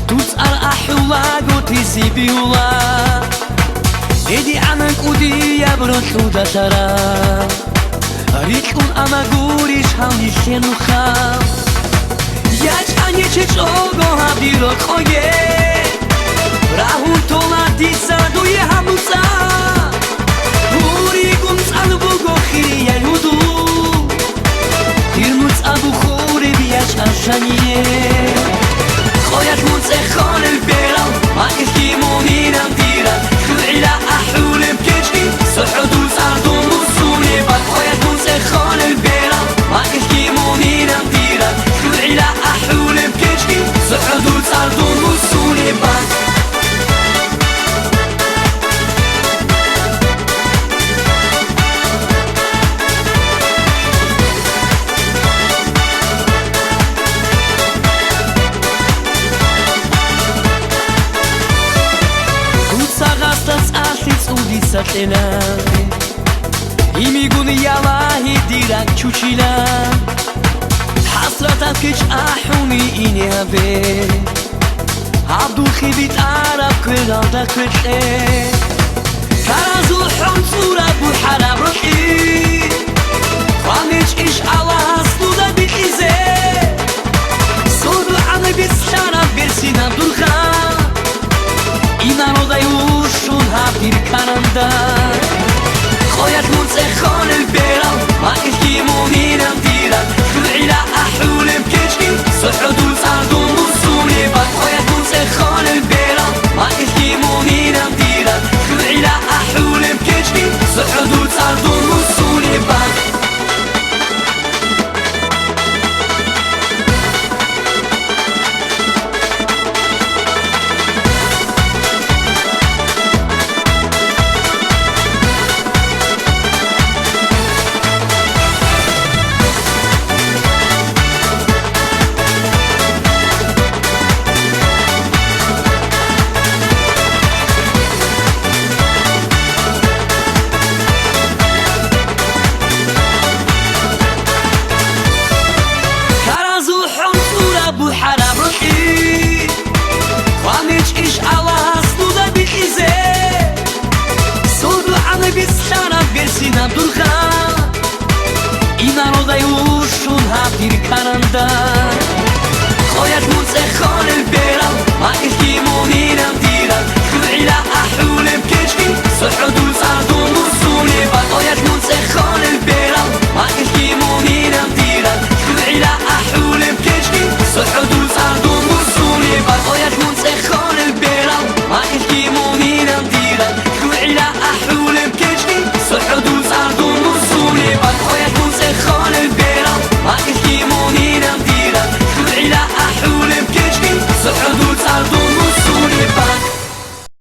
Tuts al ahula goti sibiula Edi anak udi yabrot uda tara Rikun amagurish halni shenucha Yach anye chech'ogo habdirot khoye Rahun tola disa duye hamutza Huri gumts albugo khiri yahudu Tirmuts abu khore biyach ashanye خويا تموت خان البيرة ما يحكيموني نمديرة خلعي لا أحول بكشكي صحود وصعد ومصوني بات خويا تموت خان البيرة ما يحكيموني نمديرة خلعي لا أحول بكشكي صحود وصعد ومصوني بات Satena Imigun yalahi dirak chuchila Hasratan kech ahuni ini habe Abdul khibit arab kwegal da kweche Karazu hunsura bu harab rohi Kwanich ish ala haslu da bikize Sodu ane bis sharab birsin abdulkha إيمان ضيوشون هابير كندا خويات منسخان البيرة ما يحكيموني نمديرة خلعي لا أحول بكشكي صحود وصعد ومصوني بات خويات منسخان البيرة ما يحكيموني نمديرة خلعي لا أحول بكشكي صحود وصعد ومصوني بات Abdullah İnan o da yuşun habir kanında